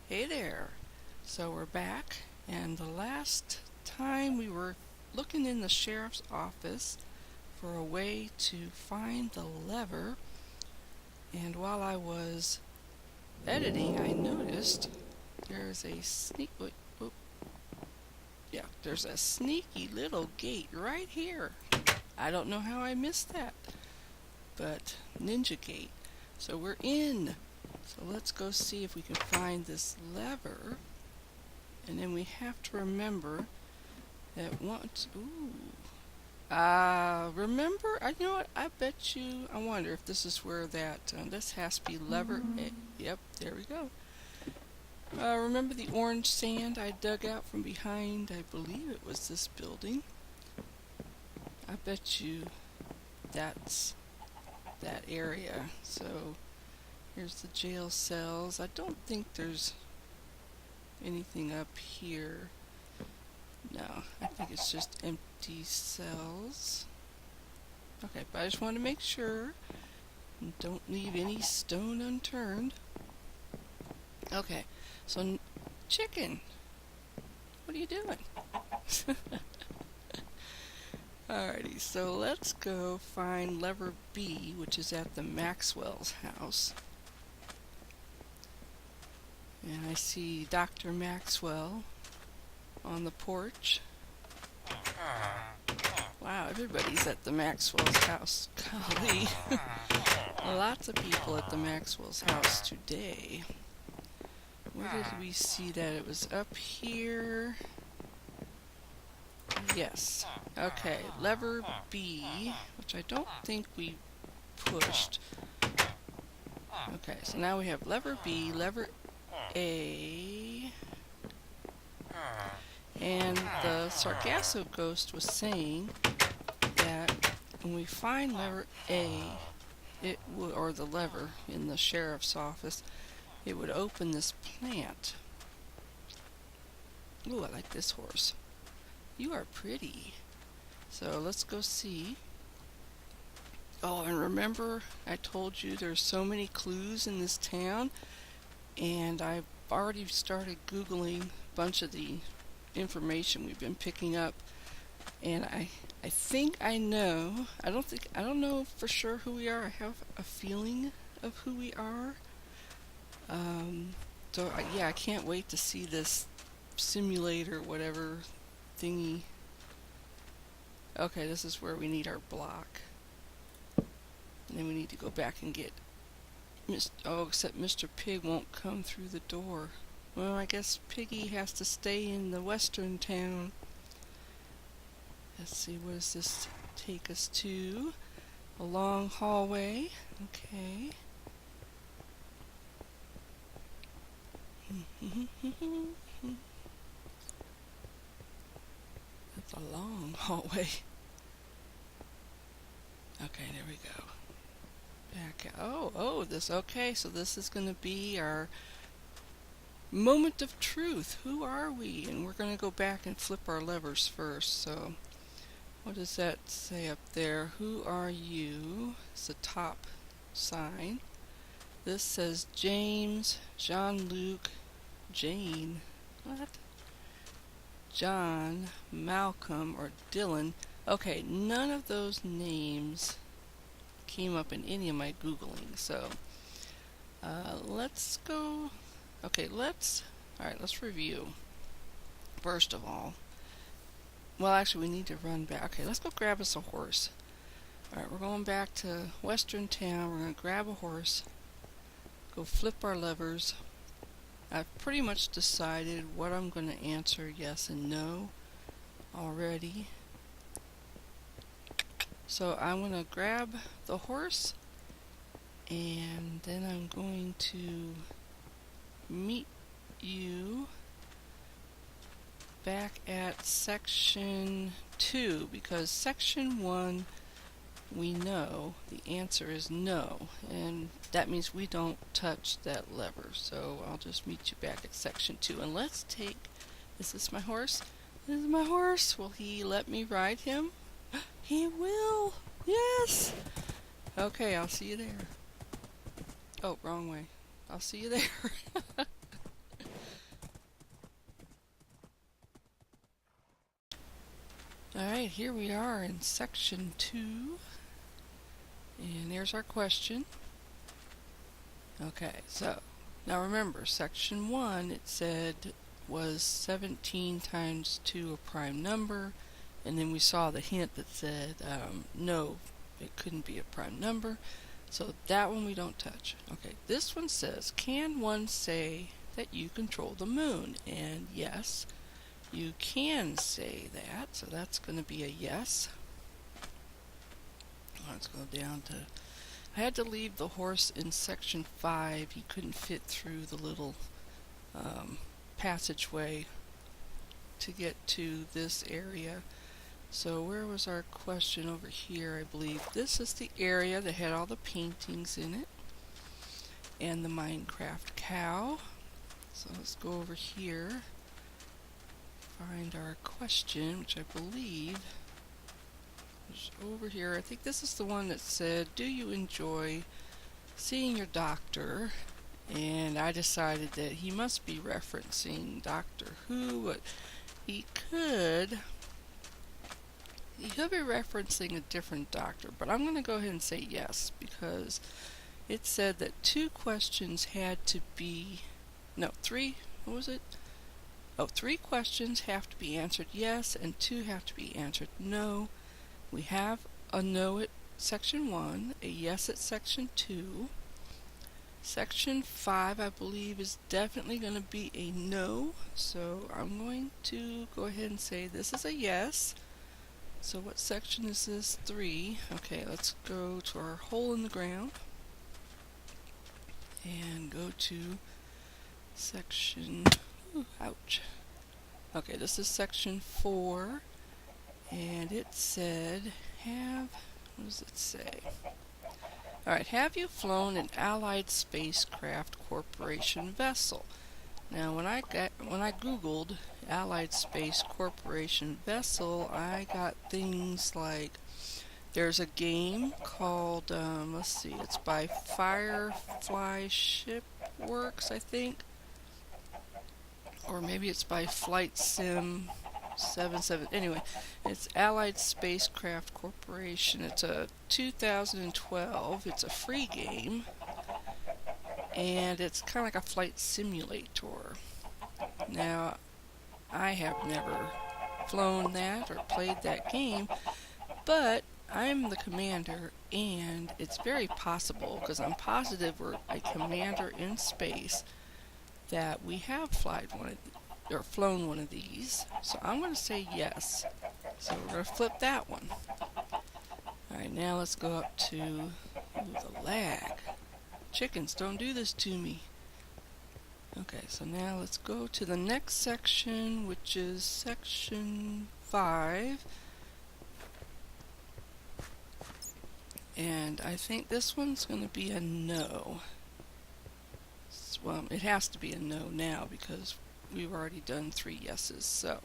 Hey there! So we're back, and the last time we were looking in the sheriff's office for a way to find the lever, and while I was editing, I noticed there's a there's a sneaky little gate right here. I don't know how I missed that, but Ninja Gate. So we're in. So let's go see if we can find this lever. And then we have to remember that once... remember? You know what? I bet you... I wonder if this is where that... this has to be lever... Yep, there we go. Remember the orange sand I dug out from behind? I believe it was this building. I bet you that's that area. So... here's the jail cells. I don't think there's anything up here. No, I think it's just empty cells. Okay, but I just want to make sure. Don't leave any stone unturned. Okay, so chicken, what are you doing? Alrighty, so let's go find lever B, which is at the Maxwell's house. And I see Dr. Maxwell on the porch. Wow, everybody's at the Maxwell's house. Golly. Lots of people at the Maxwell's house today. Where did we see that? It was up here. Yes. Okay, lever B, which I don't think we pushed. Okay, so now we have lever B, lever A, and the Sargasso ghost was saying that when we find lever A, it would, or the lever in the sheriff's office, it would open this plant. Ooh, I like this horse. You are pretty. So let's go see. Oh, and remember I told you there's so many clues in this town, and I've already started Googling a bunch of the information we've been picking up, and I think I know. I don't know for sure who we are. I have a feeling of who we are. Yeah, I can't wait to see this simulator, whatever thingy. Okay, this is where we need our block. And then we need to go back and get except Mr. Pig won't come through the door. Well, I guess Piggy has to stay in the western town. Let's see, what does this take us to? A long hallway. Okay. That's a long hallway. Okay, there we go. Back. Okay, so this is going to be our moment of truth. Who are we? And we're going to go back and flip our levers first. So, what does that say up there? Who are you? It's the top sign. This says James, Jean-Luc, Jane. What? John, Malcolm, or Dylan. Okay, none of those names came up in any of my Googling, so let's go. Okay, let's review. First of all, well, actually, we need to run back. Okay, let's go grab us a horse. Alright, we're going back to Western Town. We're going to grab a horse, go flip our levers. I've pretty much decided what I'm going to answer yes and no already. So I'm going to grab the horse, and then I'm going to meet you back at section 2, because section 1 we know the answer is no, and that means we don't touch that lever. So I'll just meet you back at section 2, and let's take, is this my horse? This is my horse. Will he let me ride him? He will! Yes! Okay, I'll see you there. Oh, wrong way. I'll see you there. Alright, here we are in section 2, and there's our question. Okay, so now remember, section 1 it said was 17 times 2 a prime number, and then we saw the hint that said no, it couldn't be a prime number, so that one we don't touch. Okay, this one says, can one say that you control the moon? And yes, you can say that, so that's going to be a yes. Let's go down to, I had to leave the horse in section 5. He couldn't fit through the little passageway to get to this area. So where was our question? Over here, I believe. This is the area that had all the paintings in it and the Minecraft cow. So let's go over here, find our question, which I believe is over here. I think this is the one that said, do you enjoy seeing your doctor? And I decided that he must be referencing Doctor Who, but he could be referencing a different doctor, but I'm going to go ahead and say yes, because it said that 2 questions had to be, no, 3, what was it? Oh, 3 questions have to be answered yes, and 2 have to be answered no. We have a no at section 1, a yes at section 2. Section 5, I believe, is definitely going to be a no, so I'm going to go ahead and say this is a yes. So what section is this? 3. Okay, let's go to our hole in the ground and go to section, ouch. Okay, this is section 4, and it said, what does it say? Alright, have you flown an Allied Spacecraft Corporation vessel? Now, when I Googled Allied Space Corporation vessel, I got things like, there's a game called, let's see, it's by Firefly Shipworks, I think. Or maybe it's by Flight Sim 77. Anyway, it's Allied Spacecraft Corporation. It's a 2012. It's a free game, and it's kind of like a flight simulator. Now, I have never flown that or played that game, but I'm the commander, and it's very possible, because I'm positive we're a commander in space, that we have flown one of these. So I'm going to say yes. So we're going to flip that one. Alright, now let's go up to the lag. Chickens, don't do this to me. Okay, so now let's go to the next section, which is section 5. And I think this one's going to be a no. Well, it has to be a no now because we've already done 3 yeses. So,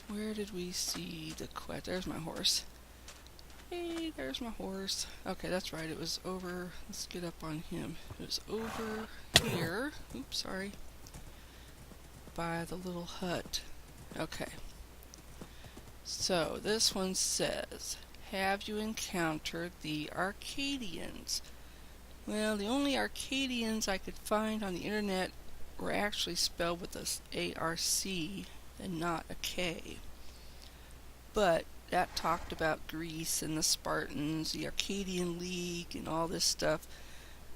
where did we see the question? There's my horse. Hey, there's my horse. Okay, that's right. It was over. Let's get up on him. It was over here. Oops, sorry. By the little hut. Okay. So, this one says, have you encountered the Arcadians? Well, the only Arcadians I could find on the internet were actually spelled with a A-R-C and not a K. But that talked about Greece and the Spartans, the Arcadian League, and all this stuff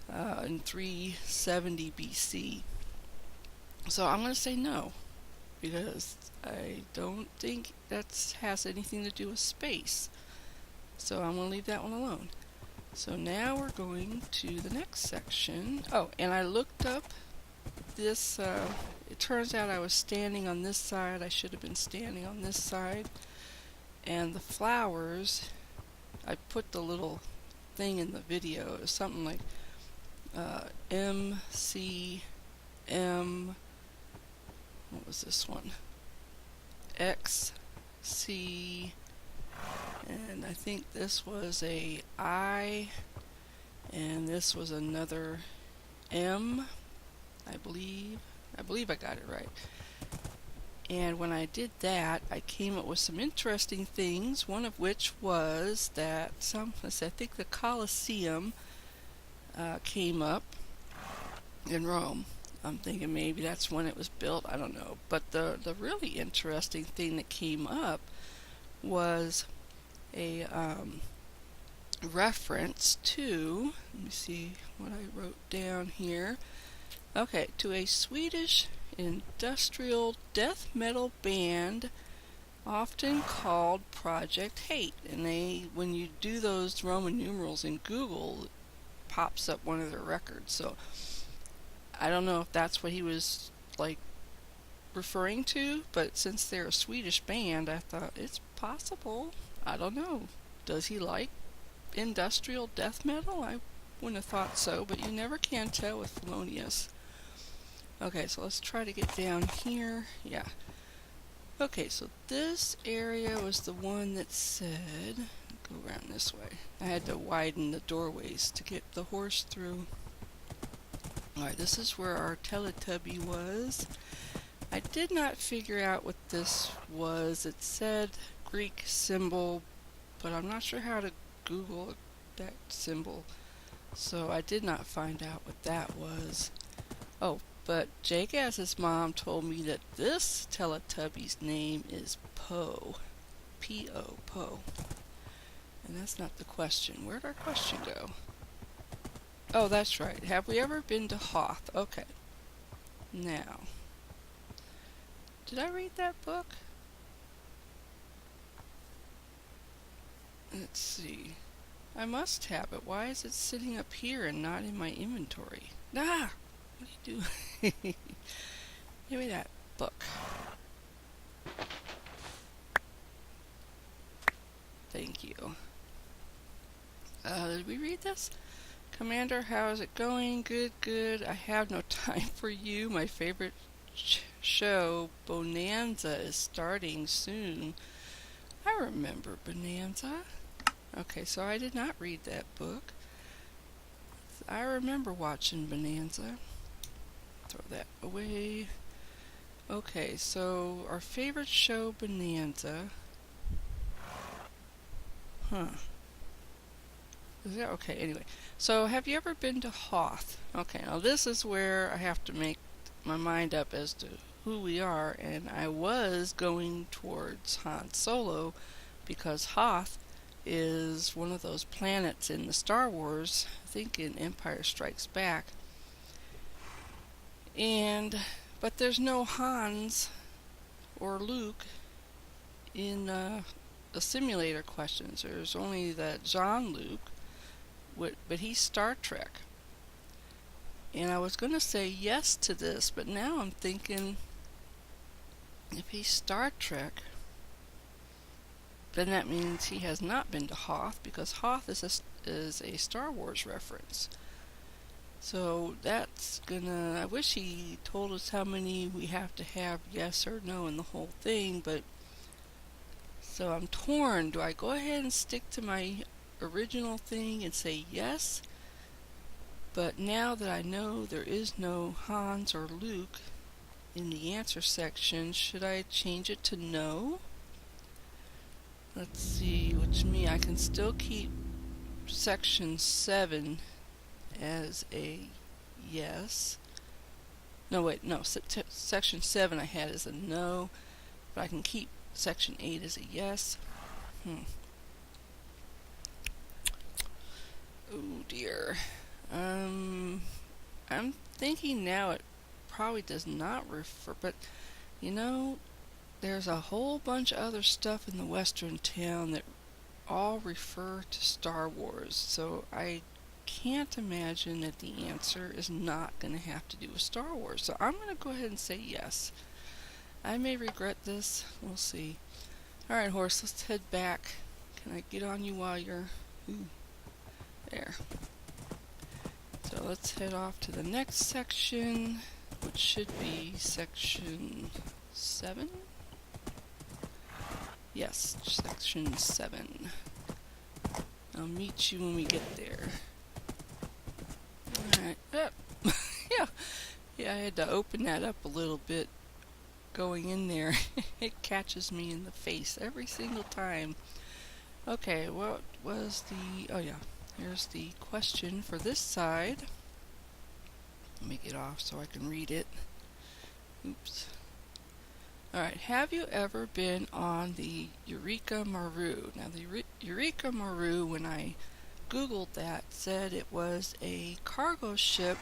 in 370 BC. So I'm going to say no, because I don't think that has anything to do with space. So I'm going to leave that one alone. So now we're going to the next section. Oh, and I looked up this, it turns out I was standing on this side. I should have been standing on this side. And the flowers, I put the little thing in the video. It was something like M-C-M, what was this one? X-C, and I think this was a I, and this was another M, I believe I got it right. And when I did that, I came up with some interesting things, one of which was that I think the Colosseum came up in Rome. I'm thinking maybe that's when it was built, I don't know. But the really interesting thing that came up was a reference to, let me see what I wrote down here. Okay, to a Swedish industrial death metal band often called Project Hate. And when you do those Roman numerals in Google, it pops up one of their records. So I don't know if that's what he was like referring to, but since they're a Swedish band, I thought it's possible. I don't know. Does he like industrial death metal? I wouldn't have thought so, but you never can tell with Fellonius. Okay, so let's try to get down here. Yeah. Okay, so this area was the one that said, go around this way. I had to widen the doorways to get the horse through. Alright, this is where our Teletubby was. I did not figure out what this was. It said Greek symbol, but I'm not sure how to Google that symbol. So I did not find out what that was. Oh, but Jagaz's mom told me that this Teletubby's name is Poe. P-O, Poe. And that's not the question. Where'd our question go? Oh, that's right. Have we ever been to Hoth? Okay. Now, did I read that book? Let's see. I must have it. Why is it sitting up here and not in my inventory? Ah! What are you doing? Give me that book. Thank you. Did we read this? Commander, how is it going? Good, good. I have no time for you. My favorite show, Bonanza, is starting soon. I remember Bonanza. Okay, so I did not read that book. I remember watching Bonanza. Throw that away. Okay, so our favorite show, Bonanza. Huh. Is that okay? Anyway, so have you ever been to Hoth? Okay, now this is where I have to make my mind up as to who we are, and I was going towards Han Solo because Hoth is one of those planets in the Star Wars, I think in Empire Strikes Back. But there's no Hans or Luke in the simulator questions. There's only that Jean-Luc, but he's Star Trek. And I was going to say yes to this, but now I'm thinking if he's Star Trek, then that means he has not been to Hoth, because Hoth is a Star Wars reference. So that's gonna, I wish he told us how many we have to have yes or no in the whole thing, but so I'm torn. Do I go ahead and stick to my original thing and say yes? But now that I know there is no Hans or Luke in the answer section, should I change it to no? Let's see, which means I can still keep section 7 as a yes. No, wait, no, section 7 I had as a no, but I can keep section 8 as a yes. Oh dear. I'm thinking now it probably does not refer, but you know, there's a whole bunch of other stuff in the western town that all refer to Star Wars, so I can't imagine that the answer is not going to have to do with Star Wars. So I'm going to go ahead and say yes. I may regret this. We'll see. Alright, horse, let's head back. Can I get on you while you're... Ooh. There. So let's head off to the next section, which should be section 7? Yes, section 7. I'll meet you when we get there. Alright. Yeah, I had to open that up a little bit going in there, it catches me in the face every single time. Okay, what was the... Oh yeah, here's the question for this side. Let me get off so I can read it. Oops. Alright, have you ever been on the Eureka Maru? Now the Eureka Maru, when I Googled that, said it was a cargo ship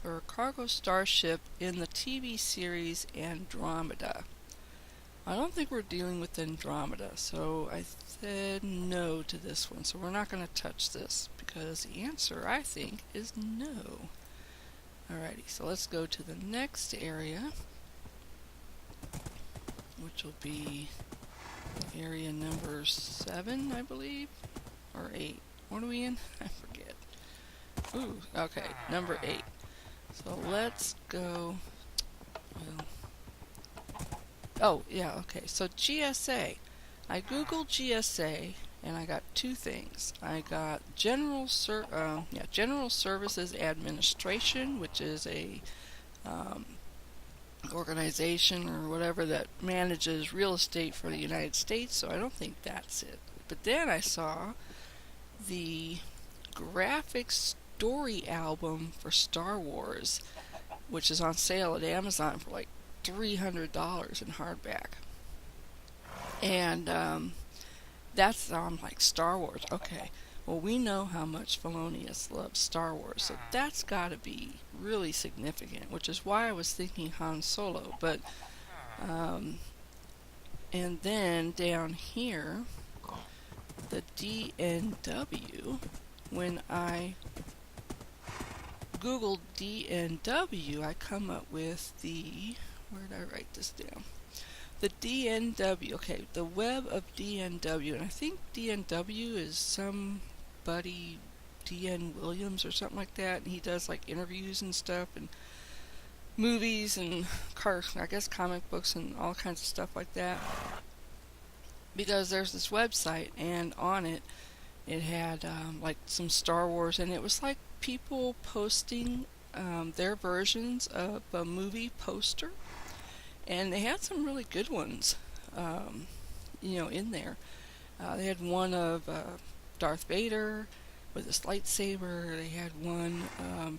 or a cargo starship in the TV series Andromeda. I don't think we're dealing with Andromeda, so I said no to this one. So we're not going to touch this because the answer, I think, is no. Alrighty, so let's go to the next area, which will be area number 7, I believe, or 8. What are we in? I forget. Ooh, okay, number 8. So let's go. Well, oh, yeah, okay. So GSA. I googled GSA and I got 2 things. I got General Services Administration, which is a organization or whatever that manages real estate for the United States, so I don't think that's it. But then I saw the graphic story album for Star Wars, which is on sale at Amazon for like $300 in hardback. And that's on like Star Wars. Okay, well, we know how much Fellonius loves Star Wars, so that's got to be really significant, which is why I was thinking Han Solo. But and then down here, the DNW, when I Googled DNW, I come up with the, where did I write this down? The DNW, okay, the web of DNW, and I think DNW is somebody, D.N. Williams or something like that, and he does like interviews and stuff, and movies and I guess comic books and all kinds of stuff like that. Because there's this website, and on it, it had like some Star Wars, and it was like people posting their versions of a movie poster, and they had some really good ones, in there. They had one of Darth Vader with his lightsaber. They had one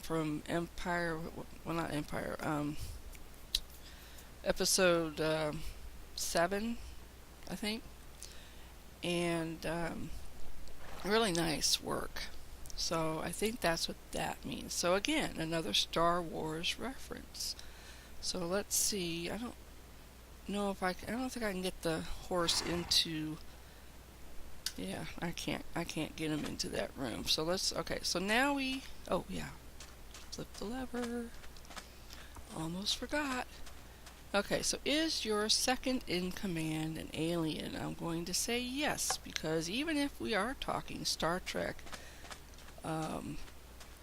from Empire, well, not Empire, episode 7, I think. And really nice work. So I think that's what that means. So again, another Star Wars reference. So let's see. I don't know if I don't think I can get the horse into. Yeah, I can't get him into that room. So okay. So now we. Oh yeah. Flip the lever. Almost forgot. Okay, so is your second in command an alien? I'm going to say yes, because even if we are talking Star Trek,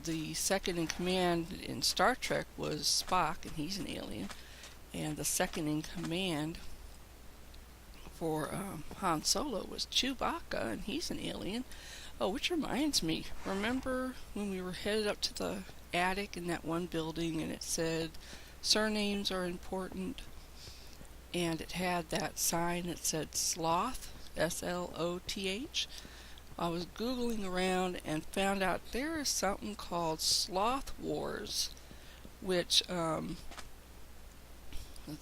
the second in command in Star Trek was Spock, and he's an alien. And the second in command for Han Solo was Chewbacca, and he's an alien. Oh, which reminds me, remember when we were headed up to the attic in that one building, and it said surnames are important, and it had that sign that said Sloth, S-L-O-T-H. I was Googling around and found out there is something called Sloth Wars, which, let's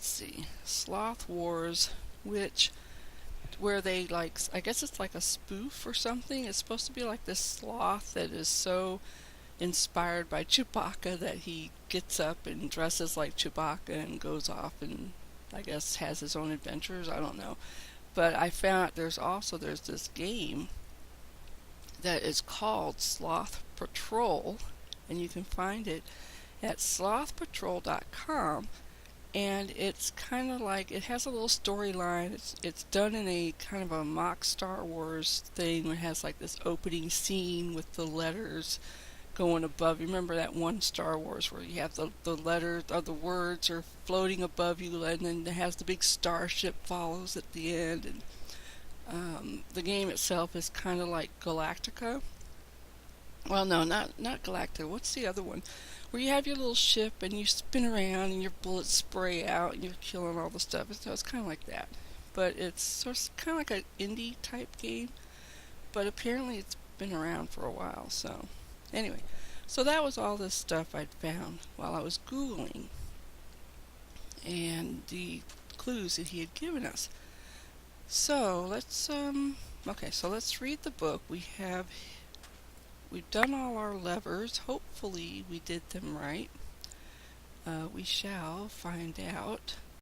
see, Sloth Wars, where they like, I guess it's like a spoof or something. It's supposed to be like this sloth that is so inspired by Chewbacca that he gets up and dresses like Chewbacca and goes off and I guess has his own adventures. I don't know. But I found out there's this game that is called Sloth Patrol, and you can find it at slothpatrol.com, and it's kind of like, it has a little storyline. It's done in a kind of a mock Star Wars thing where it has like this opening scene with the letters going above. You remember that one Star Wars where you have the letters or the words are floating above you, and then it has the big starship follows at the end. And the game itself is kind of like Galactica, Well, no, not Galactica. What's the other one? Where you have your little ship and you spin around and your bullets spray out and you're killing all the stuff. It's kind of like that, but it's sort of kind of like an indie type game. But apparently it's been around for a while. So anyway, so that was all this stuff I'd found while I was googling and the clues that he had given us. So let's read the book. We've done all our levers. Hopefully we did them right. We shall find out.